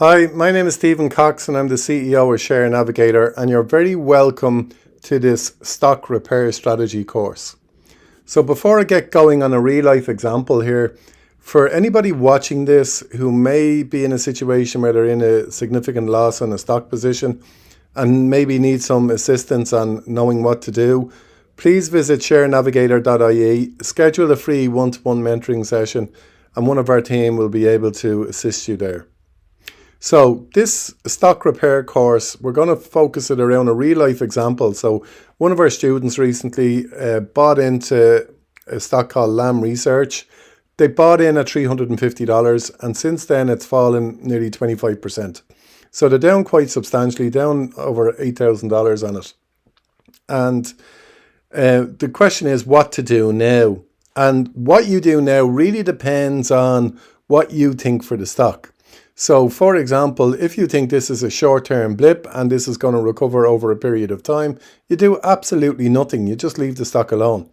Hi, my name is Stephen Cox and I'm the CEO of Share Navigator, and you're very welcome to this stock repair strategy course. So before I get going on a real life example here, for anybody watching this who may be in a situation where they're in a significant loss on a stock position and maybe need some assistance on knowing what to do, please visit sharenavigator.ie, schedule a free one-to-one mentoring session, and one of our team will be able to assist you there. So this stock repair course, we're going to focus it around a real life example. So one of our students recently bought into a stock called Lam Research. They bought in at $350 and since then it's fallen nearly 25%. So they're down quite substantially, down over $8,000 on it. And the question is what to do now. And what you do now really depends on what you think for the stock. So for example, if you think this is a short-term blip and this is going to recover over a period of time, you do absolutely nothing. You just leave the stock alone.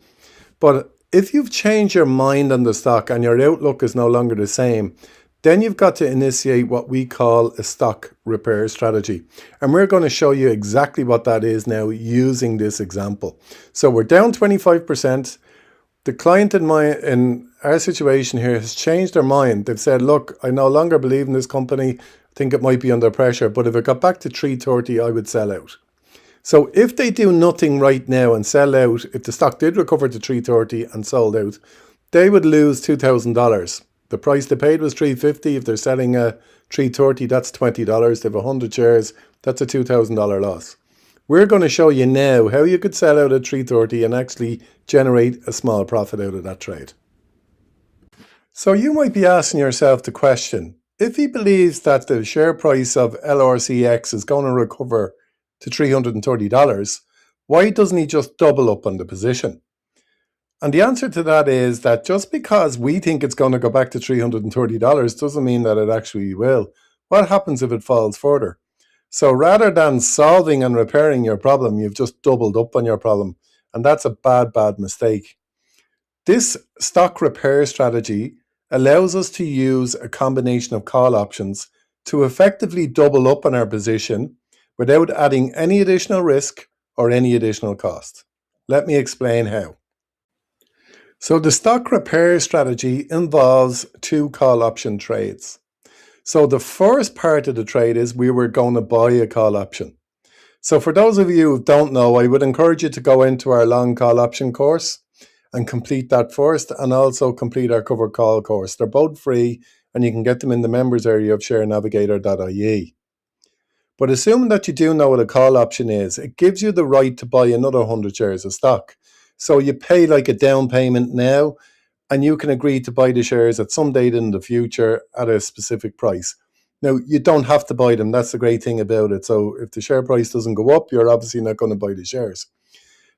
But if you've changed your mind on the stock and your outlook is no longer the same, then you've got to initiate what we call a stock repair strategy. And we're going to show you exactly what that is now using this example. So we're down 25%. The client in our situation here has changed their mind. They've said, look, I no longer believe in this company. I think it might be under pressure, but if it got back to 330, I would sell out. So if they do nothing right now and sell out, if the stock did recover to 330 and sold out, they would lose $2,000. The price they paid was $350. If they're selling at 330, that's $20. They have 100 shares. That's a $2,000 loss. We're going to show you now how you could sell out at 330 and actually generate a small profit out of that trade. So you might be asking yourself the question, if he believes that the share price of LRCX is going to recover to $330, why doesn't he just double up on the position? And the answer to that is that just because we think it's going to go back to $330 doesn't mean that it actually will. What happens if it falls further? So rather than solving and repairing your problem, you've just doubled up on your problem. And that's a bad mistake. This stock repair strategy allows us to use a combination of call options to effectively double up on our position without adding any additional risk or any additional cost. Let me explain how. So the stock repair strategy involves two call option trades. So the first part of the trade is we were going to buy a call option. So for those of you who don't know, I would encourage you to go into our long call option course and complete that first, and also complete our covered call course. They're both free and you can get them in the members area of sharenavigator.ie. But assuming that you do know what a call option is, it gives you the right to buy another 100 shares of stock. So you pay like a down payment now, and you can agree to buy the shares at some date in the future at a specific price. Now, you don't have to buy them. That's the great thing about it. So if the share price doesn't go up, you're obviously not going to buy the shares.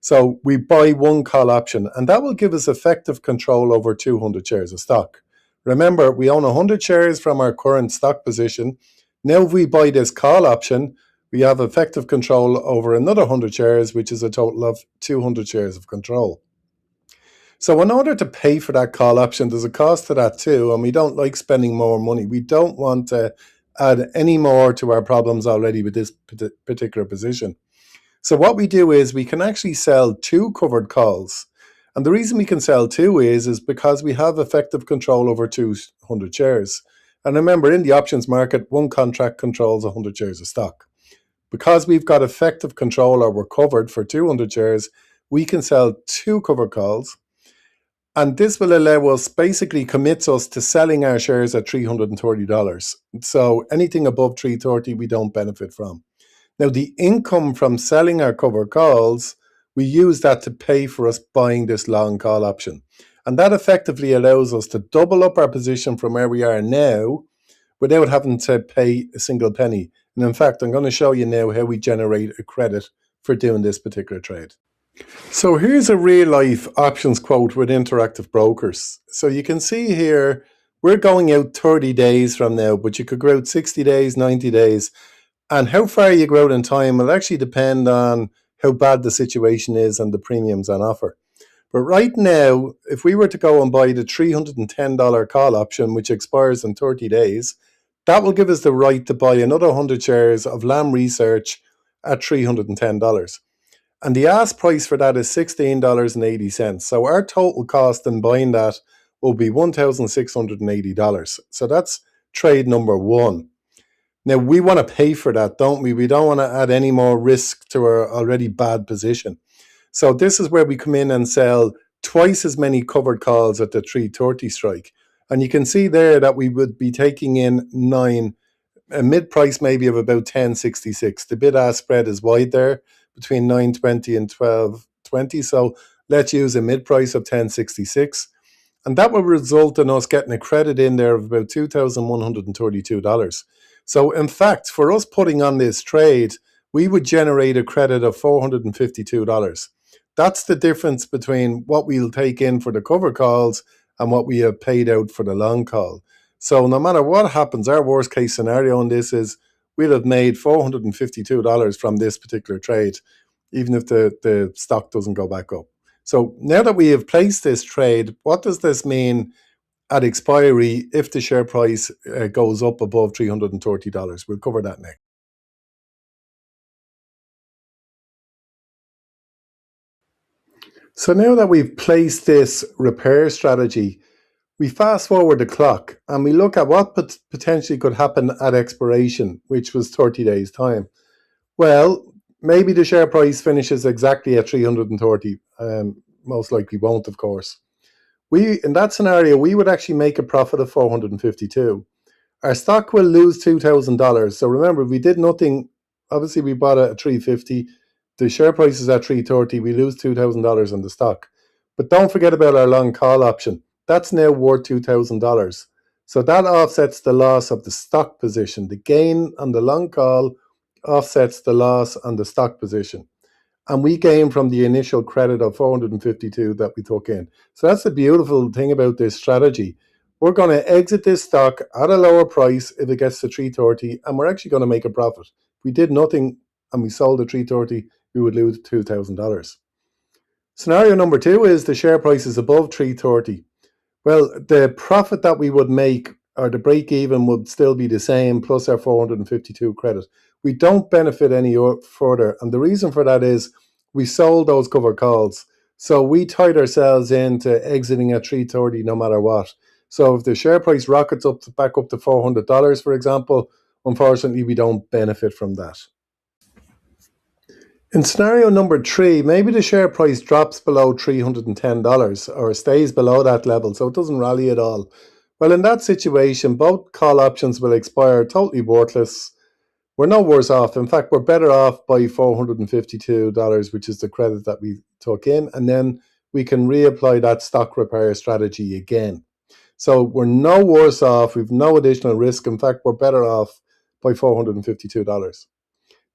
So we buy one call option, and that will give us effective control over 200 shares of stock. Remember, we own 100 shares from our current stock position. Now, if we buy this call option, we have effective control over another 100 shares, which is a total of 200 shares of control. So in order to pay for that call option, there's a cost to that too, and we don't like spending more money. We don't want to add any more to our problems already with this particular position. So what we do is we can actually sell two covered calls. And the reason we can sell two is because we have effective control over 200 shares. And remember, in the options market, one contract controls 100 shares of stock. Because we've got effective control, or we're covered for 200 shares, we can sell two covered calls. And this will allow us, basically commits us to selling our shares at $330. So anything above $330 we don't benefit from. Now the income from selling our covered calls, we use that to pay for us buying this long call option. And that effectively allows us to double up our position from where we are now without having to pay a single penny. And in fact, I'm going to show you now how we generate a credit for doing this particular trade. So here's a real life options quote with Interactive Brokers. So you can see here, we're going out 30 days from now, but you could go out 60 days, 90 days. And how far you go out in time will actually depend on how bad the situation is and the premiums on offer. But right now, if we were to go and buy the $310 call option, which expires in 30 days, That will give us the right to buy another 100 shares of Lam Research at $310. And the ask price for that is $16.80. So our total cost in buying that will be $1,680. So that's trade number one. Now, we want to pay for that, don't we? We don't want to add any more risk to our already bad position. So this is where we come in and sell twice as many covered calls at the 330 strike. And you can see there that we would be taking in 9, a mid price maybe of about 10.66. The bid ask spread is wide there between 9.20 and 12.20. So let's use a mid price of 10.66. And that will result in us getting a credit in there of about $2,132. So in fact, for us putting on this trade, we would generate a credit of $452. That's the difference between what we'll take in for the cover calls and what we have paid out for the long call. So no matter what happens, our worst case scenario on this is we'll have made $452 from this particular trade, even if the stock doesn't go back up. So now that we have placed this trade, what does this mean at expiry if the share price goes up above $330? We'll cover that next. So now that we've placed this repair strategy, we fast forward the clock and we look at what potentially could happen at expiration, which was 30 days' time. Well, maybe the share price finishes exactly at 330. Most likely won't, of course. In that scenario, we would actually make a profit of 452. Our stock will lose $2,000. So remember, we did nothing. Obviously, we bought it at 350. The share price is at 330. We lose $2,000 on the stock. But don't forget about our long call option. That's now worth $2,000. So that offsets the loss of the stock position. The gain on the long call offsets the loss on the stock position. And we gain from the initial credit of 452 that we took in. So that's the beautiful thing about this strategy. We're going to exit this stock at a lower price if it gets to 330, and we're actually going to make a profit. If we did nothing and we sold at 330, we would lose $2,000. Scenario number 2 is the share price is above 330. Well, the profit that we would make, or the break even, would still be the same plus our 452 credit. We don't benefit any further, and the reason for that is we sold those cover calls. So we tied ourselves into exiting at 330 no matter what. So if the share price rockets up back up to $400, for example, unfortunately we don't benefit from that. In scenario number 3, maybe the share price drops below $310 or stays below that level, so it doesn't rally at all. Well, in that situation, both call options will expire totally worthless. We're no worse off. In fact, we're better off by $452, which is the credit that we took in, and then we can reapply that stock repair strategy again. So we're no worse off. We've no additional risk. In fact, we're better off by $452.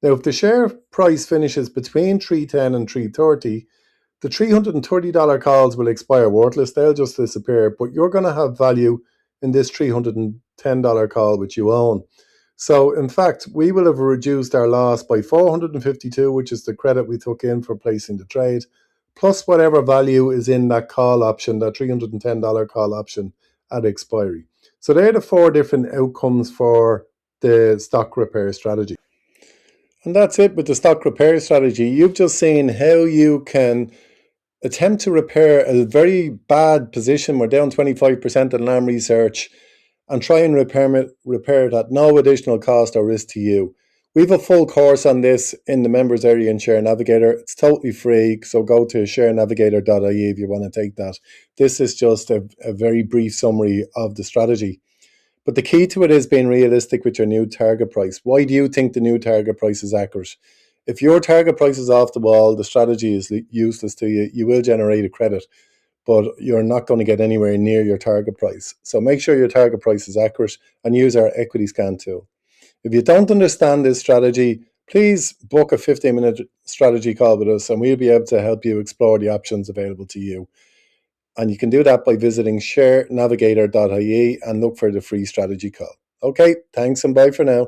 Now, if the share price finishes between 310 and 330, the $330 calls will expire worthless. They'll just disappear, but you're going to have value in this $310 call which you own. So in fact, we will have reduced our loss by 452, which is the credit we took in for placing the trade, plus whatever value is in that call option, that $310 call option at expiry. So they're the 4 different outcomes for the stock repair strategy. And that's it with the stock repair strategy. You've just seen how you can attempt to repair a very bad position. We're down 25% in Lam Research, and try and repair it at no additional cost or risk to you. We have a full course on this in the members area in Share Navigator. It's totally free, so go to sharenavigator.ie if you want to take that. This is just a very brief summary of the strategy. But the key to it is being realistic with your new target price. Why do you think the new target price is accurate? If your target price is off the wall, the strategy is useless to you. You will generate a credit, but you're not going to get anywhere near your target price. So make sure your target price is accurate and use our equity scan tool. If you don't understand this strategy, please book a 15-minute strategy call with us and we'll be able to help you explore the options available to you. And you can do that by visiting sharenavigator.ie and look for the free strategy call. Okay, thanks and bye for now.